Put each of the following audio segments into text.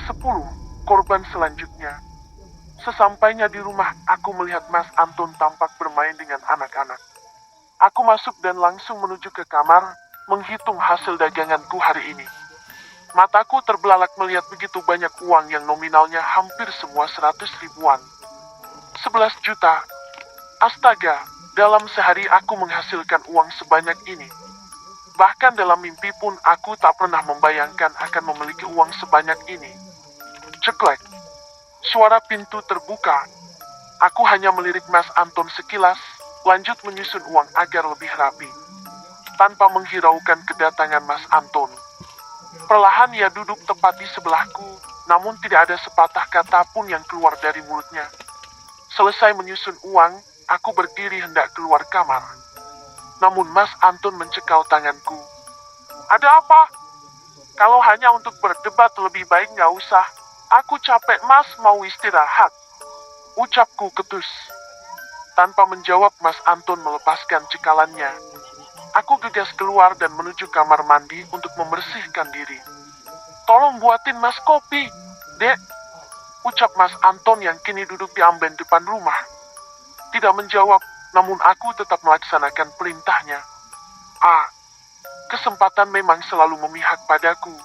ke-10, korban selanjutnya. Sesampainya di rumah, aku melihat Mas Anton tampak bermain dengan anak-anak. Aku masuk dan langsung menuju ke kamar, menghitung hasil daganganku hari ini. Mataku terbelalak melihat begitu banyak uang yang nominalnya hampir semua 100 ribuan. 11 juta. Astaga, dalam sehari aku menghasilkan uang sebanyak ini. Bahkan dalam mimpi pun aku tak pernah membayangkan akan memiliki uang sebanyak ini. Ceklek. Suara pintu terbuka. Aku hanya melirik Mas Anton sekilas, lanjut menyusun uang agar lebih rapi. Tanpa menghiraukan kedatangan Mas Anton. Perlahan ia duduk tepat di sebelahku, namun tidak ada sepatah kata pun yang keluar dari mulutnya. Selesai menyusun uang, aku berdiri hendak keluar kamar. Namun Mas Anton mencekal tanganku. Ada apa? Kalau hanya untuk berdebat lebih baik nggak usah. Aku capek Mas, mau istirahat. Ucapku ketus. Tanpa menjawab, Mas Anton melepaskan cekalannya. Aku gegas keluar dan menuju kamar mandi untuk membersihkan diri. Tolong buatin Mas kopi, Dek. Ucap Mas Anton yang kini duduk di amben depan rumah. Tidak menjawab, namun aku tetap melaksanakan perintahnya. Kesempatan memang selalu memihak padaku.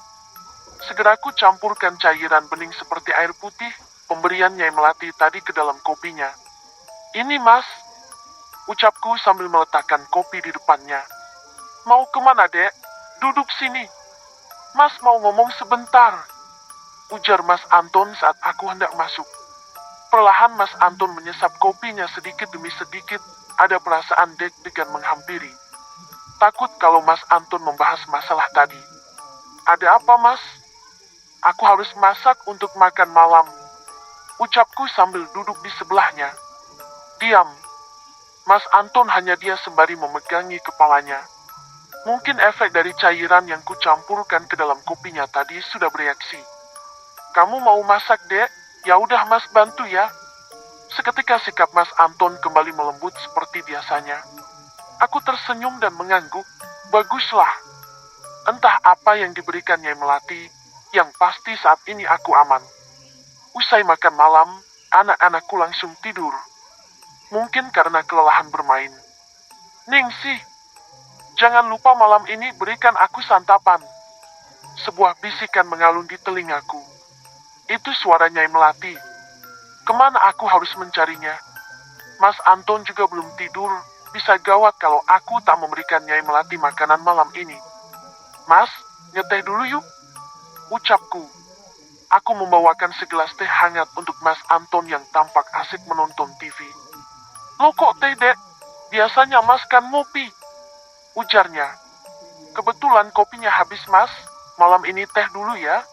Segera ku campurkan cairan bening seperti air putih, pemberian Nyai Melati tadi ke dalam kopinya. Ini Mas, ucapku sambil meletakkan kopi di depannya. Mau kemana, Dek? Duduk sini. Mas mau ngomong sebentar, ujar Mas Anton saat aku hendak masuk. Perlahan Mas Anton menyesap kopinya sedikit demi sedikit, ada perasaan deg-degan menghampiri. Takut kalau Mas Anton membahas masalah tadi. Ada apa, Mas? Aku harus masak untuk makan malam, ucapku sambil duduk di sebelahnya. Diam. Mas Anton hanya dia sembari memegangi kepalanya. Mungkin efek dari cairan yang kucampurkan ke dalam kopinya tadi sudah bereaksi. Kamu mau masak, Dek? Ya udah Mas, bantu ya. Seketika sikap Mas Anton kembali melembut seperti biasanya. Aku tersenyum dan mengangguk. Baguslah. Entah apa yang diberikan Nyai Melati, yang pasti saat ini aku aman. Usai makan malam, anak-anakku langsung tidur. Mungkin karena kelelahan bermain. Ningsih, jangan lupa malam ini berikan aku santapan. Sebuah bisikan mengalun di telingaku. Itu suara Nyai Melati. Kemana aku harus mencarinya? Mas Anton juga belum tidur. Bisa gawat kalau aku tak memberikan Nyai Melati makanan malam ini. Mas, nyeteh dulu yuk, ucapku. Aku membawakan segelas teh hangat untuk Mas Anton yang tampak asik menonton TV. Lo kok teh, Dek? Biasanya Mas kan ngopi, ujarnya. Kebetulan kopinya habis, Mas. Malam ini teh dulu ya.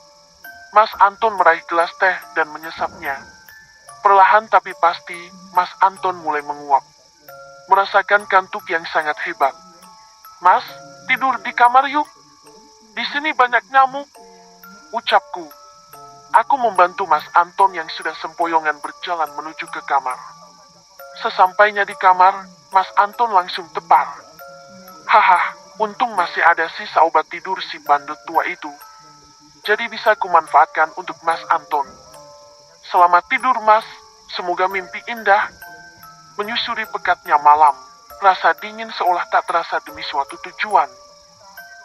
Mas Anton meraih gelas teh dan menyesapnya. Perlahan tapi pasti, Mas Anton mulai menguap. Merasakan kantuk yang sangat hebat. Mas, tidur di kamar yuk. Di sini banyak nyamuk, ucapku. Aku membantu Mas Anton yang sudah sempoyongan berjalan menuju ke kamar. Sesampainya di kamar, Mas Anton langsung tepar. Haha, untung masih ada sisa obat tidur si bandut tua itu. Jadi bisa kumanfaatkan untuk Mas Anton. Selamat tidur, Mas. Semoga mimpi indah. Menyusuri pekatnya malam, rasa dingin seolah tak terasa demi suatu tujuan.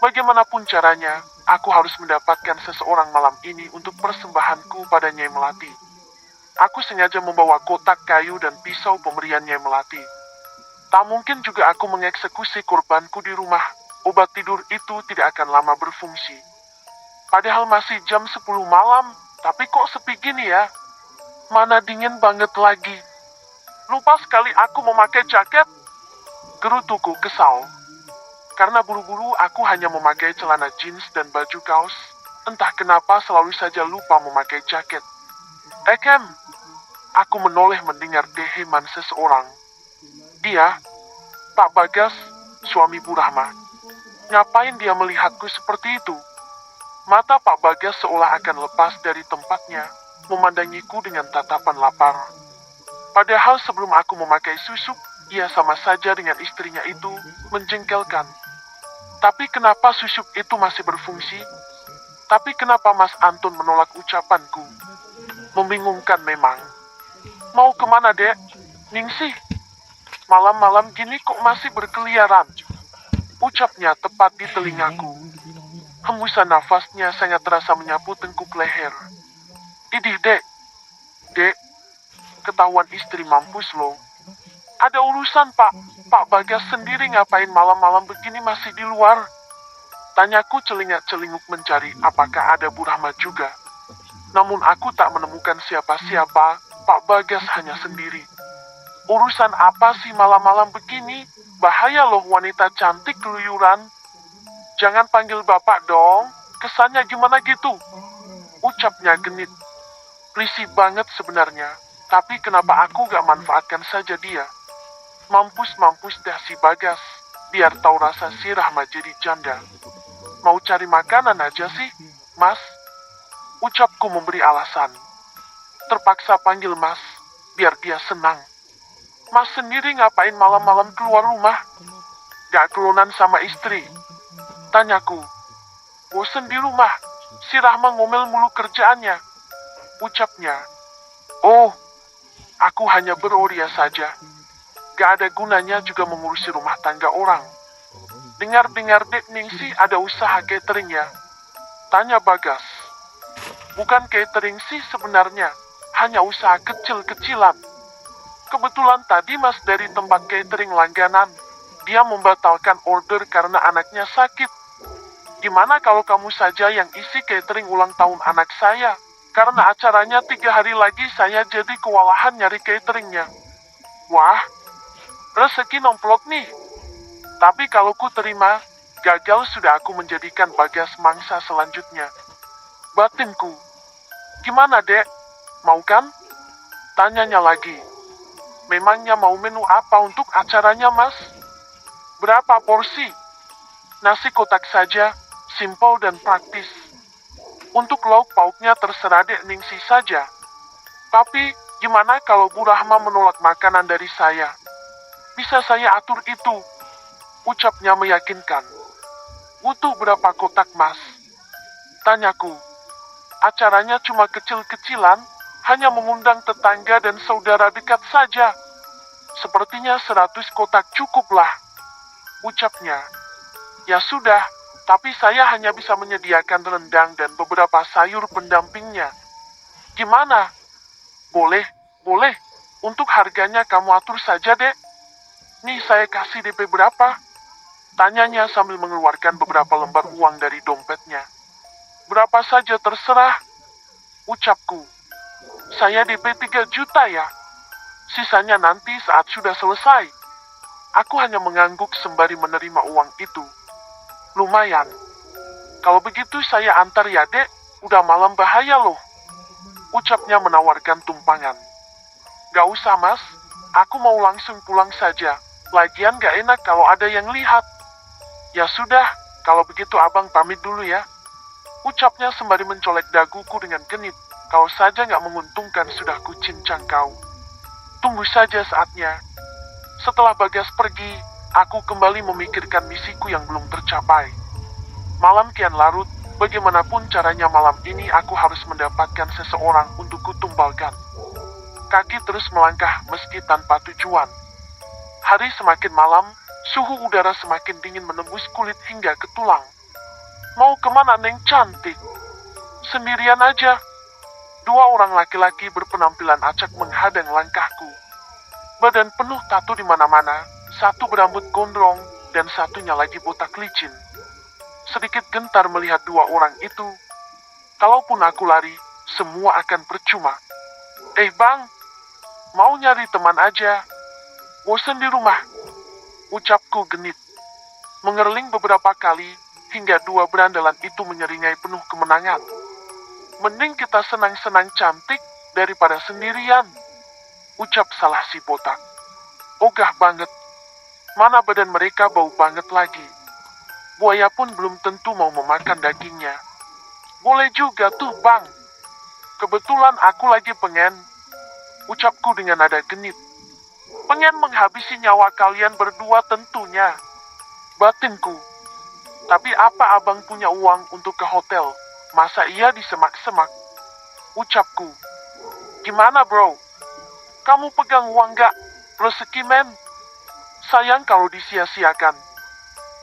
Bagaimanapun caranya, aku harus mendapatkan seseorang malam ini untuk persembahanku pada Nyai Melati. Aku sengaja membawa kotak kayu dan pisau pemberian Nyai Melati. Tak mungkin juga aku mengeksekusi korbanku di rumah. Obat tidur itu tidak akan lama berfungsi. Padahal masih jam 10 malam, tapi kok sepi gini ya? Mana dingin banget lagi. Lupa sekali aku memakai jaket. Gerutuku kesal. Karena buru-buru aku hanya memakai celana jeans dan baju kaos. Entah kenapa selalu saja lupa memakai jaket. Kem. Aku menoleh mendengar deheman seseorang. Dia, Pak Bagas, suami Bu Rahma. Ngapain dia melihatku seperti itu? Mata Pak Bagas seolah akan lepas dari tempatnya, memandangiku dengan tatapan lapar. Padahal sebelum aku memakai susuk, ia sama saja dengan istrinya itu, menjengkelkan. Tapi kenapa susuk itu masih berfungsi? Tapi kenapa Mas Anton menolak ucapanku? Membingungkan memang. Mau kemana, Dek? Ningsih, malam-malam gini kok masih berkeliaran? Ucapnya tepat di telingaku. Hembusan nafasnya sangat terasa menyapu tengkuk leher. Idih, Dek. Dek, ketahuan istri mampus loh. Ada urusan, Pak. Pak Bagas sendiri ngapain malam-malam begini masih di luar? Tanyaku celingak-celinguk mencari apakah ada Bu Rahma juga. Namun aku tak menemukan siapa-siapa, Pak Bagas hanya sendiri. Urusan apa sih malam-malam begini? Bahaya loh wanita cantik keluyuran. Jangan panggil bapak dong, kesannya gimana gitu? Ucapnya genit. Risih banget sebenarnya, tapi kenapa aku gak manfaatkan saja dia? Mampus dah si Bagas, biar tahu rasa si Rahma jadi janda. Mau cari makanan aja sih, Mas? Ucapku memberi alasan. Terpaksa panggil Mas, biar dia senang. Mas sendiri ngapain malam-malam keluar rumah? Gak kelunan sama istri? Tanyaku. Bosen di rumah, si Rahma ngomel mulu kerjaannya. Ucapnya. Oh, aku hanya beroria saja. Gak ada gunanya juga mengurusi rumah tangga orang. Dengar-dengar Dek Ningsih ada usaha catering ya? Tanya Bagas. Bukan catering sih sebenarnya, hanya usaha kecil-kecilan. Kebetulan tadi Mas dari tempat catering langganan, dia membatalkan order karena anaknya sakit. Gimana kalau kamu saja yang isi catering ulang tahun anak saya? Karena acaranya 3 hari lagi saya jadi kewalahan nyari cateringnya. Wah, rezeki nomplok nih. Tapi kalau ku terima, gagal sudah aku menjadikan Bagas mangsa selanjutnya. Batinku. Gimana, Dek? Mau kan? Tanyanya lagi. Memangnya mau menu apa untuk acaranya, Mas? Berapa porsi? Nasi kotak saja, simpel dan praktis. Untuk lauk pauknya terserah Dek Ningsih saja. Tapi, gimana kalau Bu Rahma menolak makanan dari saya? Bisa saya atur itu. Ucapnya meyakinkan. Butuh berapa kotak, Mas? Tanyaku. Acaranya cuma kecil-kecilan, hanya mengundang tetangga dan saudara dekat saja. Sepertinya 100 kotak cukuplah. Ucapnya. Ya sudah, tapi saya hanya bisa menyediakan rendang dan beberapa sayur pendampingnya. Gimana? Boleh. Untuk harganya kamu atur saja, Dek. Nih saya kasih DP berapa? Tanyanya sambil mengeluarkan beberapa lembar uang dari dompetnya. Berapa saja terserah. Ucapku. Saya DP 3 juta ya. Sisanya nanti saat sudah selesai. Aku hanya mengangguk sembari menerima uang itu. Lumayan. Kalau begitu saya antar ya, Dek. Udah malam bahaya loh. Ucapnya menawarkan tumpangan. Gak usah, Mas. Aku mau langsung pulang saja. Lagian gak enak kalau ada yang lihat. Ya sudah, kalau begitu abang pamit dulu ya. Ucapnya sembari mencolek daguku dengan genit. Kalau saja gak menguntungkan sudah kucincang kau. Tunggu saja saatnya. Setelah Bagas pergi, aku kembali memikirkan misiku yang belum tercapai. Malam kian larut, bagaimanapun caranya malam ini aku harus mendapatkan seseorang untuk kutumbalkan. Kaki terus melangkah meski tanpa tujuan. Hari semakin malam, suhu udara semakin dingin menembus kulit hingga ke tulang. Mau kemana, Neng cantik? Sendirian aja. 2 orang laki-laki berpenampilan acak menghadang langkahku. Badan penuh tato di mana-mana, satu berambut gondrong, dan satunya lagi botak licin. Sedikit gentar melihat 2 orang itu. Kalaupun aku lari, semua akan percuma. Bang, mau nyari teman aja. Bosen di rumah. Ucapku genit. Mengerling beberapa kali, hingga 2 berandalan itu menyeringai penuh kemenangan. Mending kita senang-senang cantik, daripada sendirian. Ucap salah si botak. Ogah banget. Mana badan mereka bau banget lagi. Buaya pun belum tentu mau memakan dagingnya. Boleh juga tuh, Bang. Kebetulan aku lagi pengen. Ucapku dengan nada genit. Pengen menghabisi nyawa kalian berdua tentunya. Batinku. Tapi apa abang punya uang untuk ke hotel? Masa ia di semak-semak? Ucapku. Gimana bro? Kamu pegang uang gak? Rezeki men. Sayang kalau disia-siakan.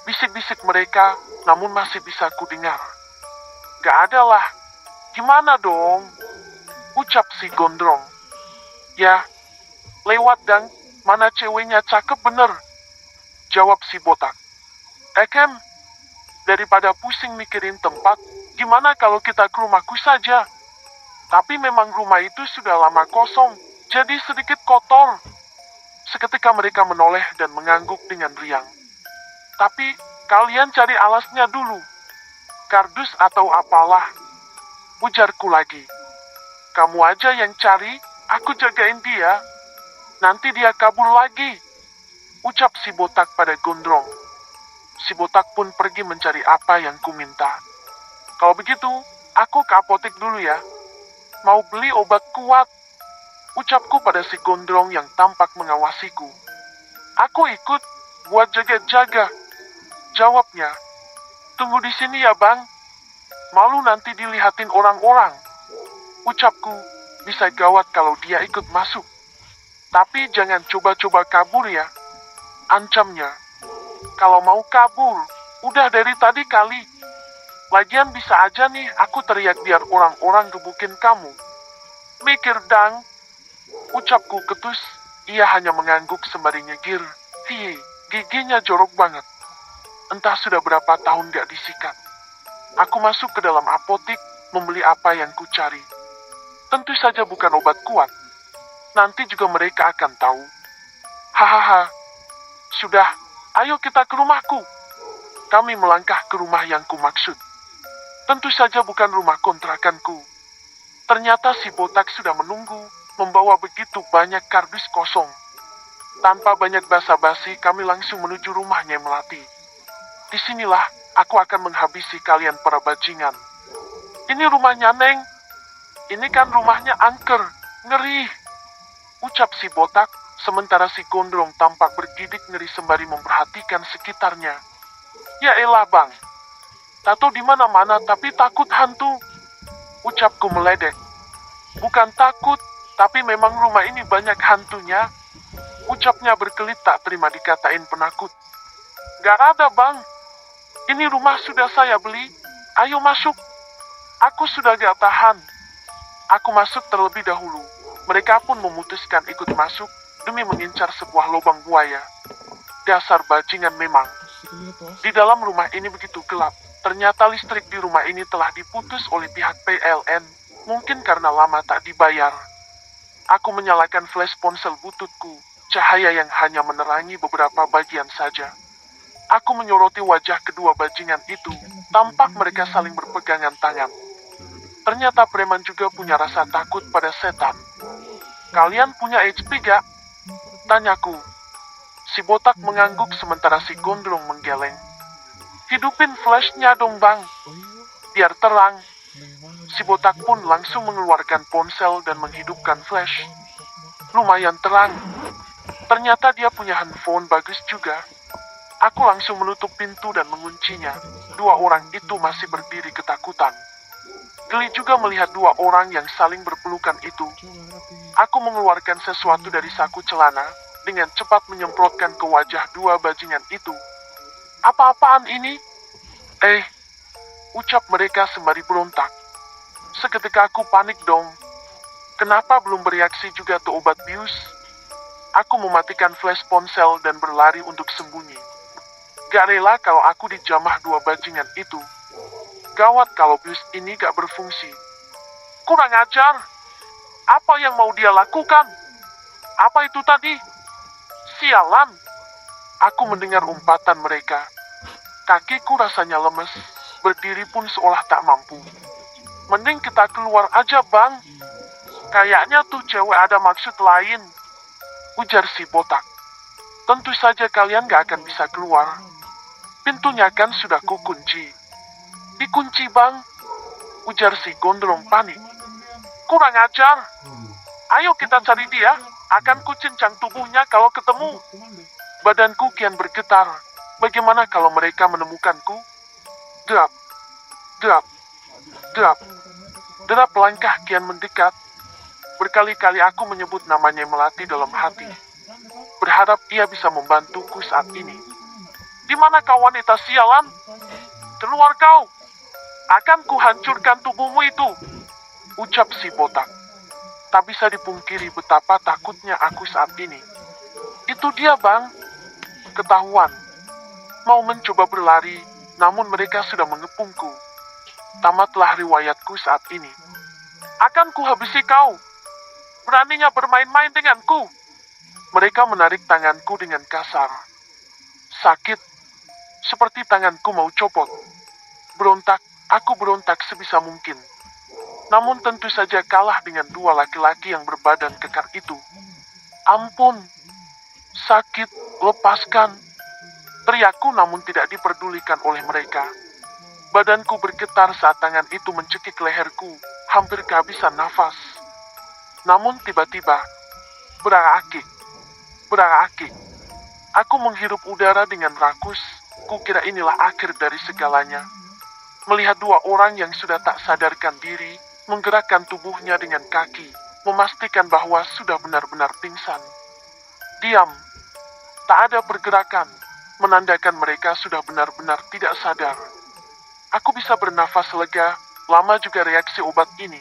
Bisik-bisik mereka, namun masih bisa kudengar. Gak ada lah. Gimana dong? Ucap si gondrong. Ya, lewat dang, mana ceweknya cakep bener. Jawab si botak. Kem, daripada pusing mikirin tempat, gimana kalau kita ke rumahku saja? Tapi memang rumah itu sudah lama kosong, jadi sedikit kotor. Seketika mereka menoleh dan mengangguk dengan riang. Tapi, kalian cari alasnya dulu. Kardus atau apalah. Ujarku lagi. Kamu aja yang cari, aku jagain dia. Nanti dia kabur lagi. Ucap si botak pada gondrong. Si botak pun pergi mencari apa yang kuminta. Kalau begitu, aku ke apotek dulu ya. Mau beli obat kuat. Ucapku pada si gondrong yang tampak mengawasiku. Aku ikut, buat jaga-jaga. Jawabnya. Tunggu di sini ya bang. Malu nanti dilihatin orang-orang. Ucapku, bisa gawat kalau dia ikut masuk. Tapi jangan coba-coba kabur ya. Ancamnya. Kalau mau kabur, udah dari tadi kali. Lagian bisa aja nih aku teriak biar orang-orang gebukin kamu. Mikir dang. Ucapku ketus, ia hanya mengangguk sembari nyegir. Giginya jorok banget. Entah sudah berapa tahun gak disikat. Aku masuk ke dalam apotik, membeli apa yang ku cari. Tentu saja bukan obat kuat. Nanti juga mereka akan tahu. Hahaha. Sudah, ayo kita ke rumahku. Kami melangkah ke rumah yang ku maksud. Tentu saja bukan rumah kontrakanku. Ternyata si botak sudah menunggu, membawa begitu banyak kardus kosong. Tanpa banyak basa-basi, kami langsung menuju rumahnya Melati. Disinilah aku akan menghabisi kalian para bajingan. Ini rumahnya Neng. Ini kan rumahnya angker. Ngeri. Ucap si botak, sementara si gondrong tampak bergidik ngeri sembari memperhatikan sekitarnya. Ya elah bang. Tato di mana-mana tapi takut hantu. Ucapku meledek. Bukan takut, tapi memang rumah ini banyak hantunya. Ucapnya berkelit tak terima dikatain penakut. Gak ada bang. Ini rumah sudah saya beli. Ayo masuk. Aku sudah gak tahan. Aku masuk terlebih dahulu. Mereka pun memutuskan ikut masuk demi mengincar sebuah lubang buaya. Dasar bajingan memang. Di dalam rumah ini begitu gelap. Ternyata listrik di rumah ini telah diputus oleh pihak PLN. Mungkin karena lama tak dibayar. Aku menyalakan flash ponsel bututku. Cahaya yang hanya menerangi beberapa bagian saja. Aku menyoroti wajah kedua bajingan itu. Tampak mereka saling berpegangan tangan. Ternyata preman juga punya rasa takut pada setan. Kalian punya HP gak? Tanyaku. Si botak mengangguk sementara si gondrong menggeleng. Hidupin flashnya dong bang. Biar terang. Si botak pun langsung mengeluarkan ponsel dan menghidupkan flash. Lumayan terang. Ternyata dia punya handphone bagus juga. Aku langsung menutup pintu dan menguncinya. Dua orang itu masih berdiri ketakutan. Geli juga melihat dua orang yang saling berpelukan itu. Aku mengeluarkan sesuatu dari saku celana, dengan cepat menyemprotkan ke wajah dua bajingan itu. Apa-apaan ini? Ucap mereka sembari berontak. Seketika aku panik dong. Kenapa belum bereaksi juga tuh obat bius? Aku mematikan flash ponsel dan berlari untuk sembunyi. Gak rela kalau aku dijamah dua bajingan itu. Gawat kalau bius ini gak berfungsi. Kurang ajar. Apa yang mau dia lakukan? Apa itu tadi? Sialan. Aku mendengar umpatan mereka. Kakiku rasanya lemes. Berdiri pun seolah tak mampu. Mending kita keluar aja bang. Kayaknya tuh cewek ada maksud lain. Ujar si botak. Tentu saja kalian gak akan bisa keluar. Pintunya kan sudah kukunci. Dikunci bang. Ujar si gondrong panik. Kurang ajar. Ayo kita cari dia. Akan kucincang tubuhnya kalau ketemu. Badanku kian bergetar. Bagaimana kalau mereka menemukanku? Dap. Dap. Derap. Derap langkah kian mendekat. Berkali-kali aku menyebut namanya Melati dalam hati. Berharap ia bisa membantuku saat ini. Di mana kau wanita sialan? Keluar kau! Akan kuhancurkan tubuhmu itu! Ucap si botak. Tak bisa dipungkiri betapa takutnya aku saat ini. Itu dia, Bang. Ketahuan. Mau mencoba berlari, namun mereka sudah mengepungku. Tamatlah riwayatku saat ini. Akan kuhabisi kau. Beraninya bermain-main denganku. Mereka menarik tanganku dengan kasar. Sakit. Seperti tanganku mau copot. Berontak, aku berontak sebisa mungkin. Namun tentu saja kalah dengan dua laki-laki yang berbadan kekar itu. Ampun. Sakit, lepaskan. Teriakku namun tidak diperdulikan oleh mereka. Badanku bergetar saat tangan itu mencekik leherku, hampir kehabisan nafas. Namun tiba-tiba, beraakik. Aku menghirup udara dengan rakus, kukira inilah akhir dari segalanya. Melihat dua orang yang sudah tak sadarkan diri, menggerakkan tubuhnya dengan kaki, memastikan bahwa sudah benar-benar pingsan. Diam, tak ada pergerakan, menandakan mereka sudah benar-benar tidak sadar. Aku bisa bernafas lega, lama juga reaksi obat ini.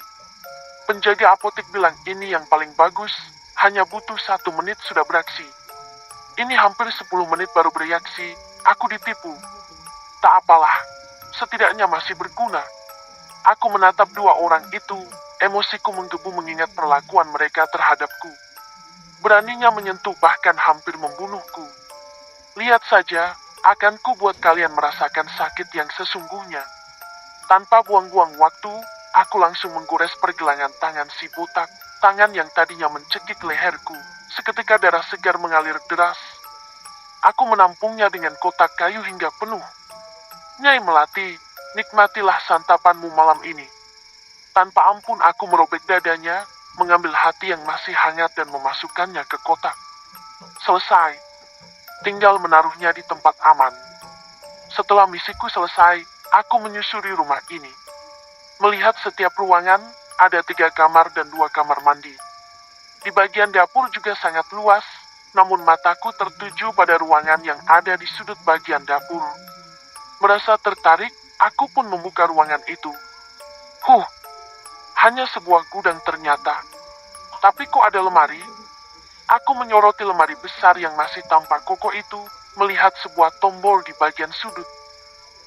Penjaga apotek bilang ini yang paling bagus, hanya butuh 1 menit sudah beraksi. Ini hampir 10 menit baru bereaksi, aku ditipu. Tak apalah, setidaknya masih berguna. Aku menatap dua orang itu, emosiku menggebu mengingat perlakuan mereka terhadapku. Beraninya menyentuh bahkan hampir membunuhku. Lihat saja, akan ku buat kalian merasakan sakit yang sesungguhnya. Tanpa buang-buang waktu, aku langsung menggores pergelangan tangan si botak, tangan yang tadinya mencekik leherku. Seketika darah segar mengalir deras. Aku menampungnya dengan kotak kayu hingga penuh. Nyai Melati, nikmatilah santapanmu malam ini. Tanpa ampun aku merobek dadanya, mengambil hati yang masih hangat dan memasukkannya ke kotak. Selesai. Tinggal menaruhnya di tempat aman. Setelah misiku selesai, aku menyusuri rumah ini. Melihat setiap ruangan, ada 3 kamar dan 2 kamar mandi. Di bagian dapur juga sangat luas, namun mataku tertuju pada ruangan yang ada di sudut bagian dapur. Merasa tertarik, aku pun membuka ruangan itu. Hanya sebuah gudang ternyata. Tapi kok ada lemari? Aku menyoroti lemari besar yang masih tampak kokoh itu, melihat sebuah tombol di bagian sudut.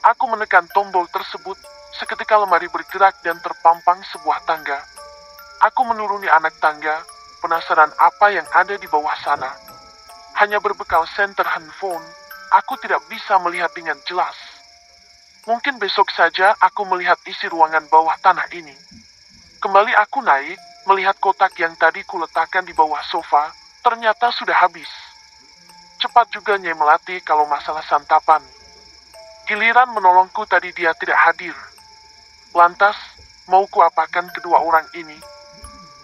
Aku menekan tombol tersebut, seketika lemari bergerak dan terpampang sebuah tangga. Aku menuruni anak tangga, penasaran apa yang ada di bawah sana. Hanya berbekal senter handphone, aku tidak bisa melihat dengan jelas. Mungkin besok saja aku melihat isi ruangan bawah tanah ini. Kembali aku naik, melihat kotak yang tadi kuletakkan di bawah sofa, ternyata sudah habis. Cepat juga Nyai Melati kalau masalah santapan. Giliran menolongku tadi dia tidak hadir. Lantas, mau kuapakan kedua orang ini?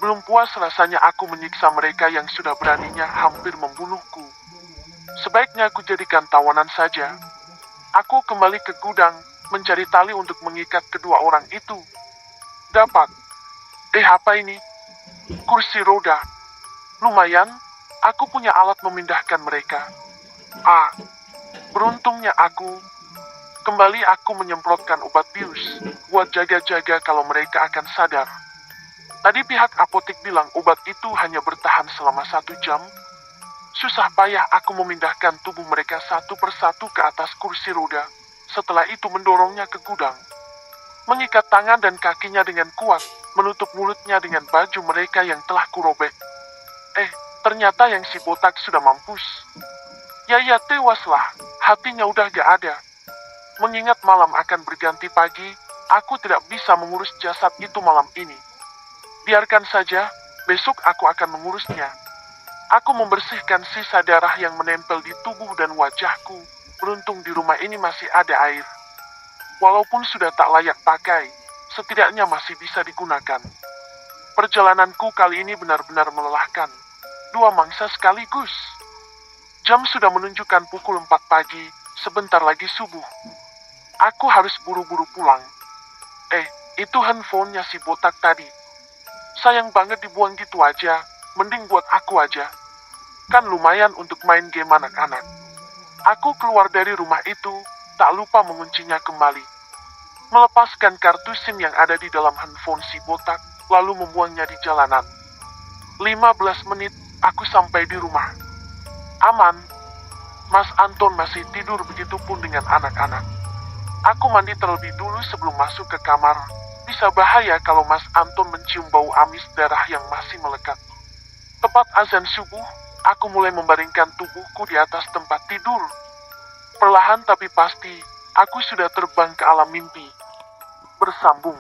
Belum puas rasanya aku menyiksa mereka yang sudah beraninya hampir membunuhku. Sebaiknya aku jadikan tawanan saja. Aku kembali ke gudang, mencari tali untuk mengikat kedua orang itu. Dapat. Apa ini? Kursi roda. Lumayan, aku punya alat memindahkan mereka. Beruntungnya aku. Kembali aku menyemprotkan obat bius, buat jaga-jaga kalau mereka akan sadar. Tadi pihak apotek bilang obat itu hanya bertahan selama 1 jam. Susah payah aku memindahkan tubuh mereka satu persatu ke atas kursi roda. Setelah itu mendorongnya ke gudang. Mengikat tangan dan kakinya dengan kuat, menutup mulutnya dengan baju mereka yang telah kurobek. Ternyata yang si botak sudah mampus. Ya tewaslah, hatinya udah gak ada. Mengingat malam akan berganti pagi, aku tidak bisa mengurus jasad itu malam ini. Biarkan saja, besok aku akan mengurusnya. Aku membersihkan sisa darah yang menempel di tubuh dan wajahku. Beruntung di rumah ini masih ada air. Walaupun sudah tak layak pakai, setidaknya masih bisa digunakan. Perjalananku kali ini benar-benar melelahkan. 2 mangsa sekaligus. Jam sudah menunjukkan pukul 4 pagi, sebentar lagi subuh. Aku harus buru-buru pulang. Itu handphonenya si botak tadi. Sayang banget dibuang gitu aja, mending buat aku aja. Kan lumayan untuk main game anak-anak. Aku keluar dari rumah itu, tak lupa menguncinya kembali. Melepaskan kartu SIM yang ada di dalam handphone si botak, lalu membuangnya di jalanan. 15 menit, aku sampai di rumah. Aman. Mas Anton masih tidur, begitupun dengan anak-anak. Aku mandi terlebih dulu sebelum masuk ke kamar. Bisa bahaya kalau Mas Anton mencium bau amis darah yang masih melekat. Tepat azan subuh, aku mulai membaringkan tubuhku di atas tempat tidur. Perlahan tapi pasti, aku sudah terbang ke alam mimpi. Bersambung.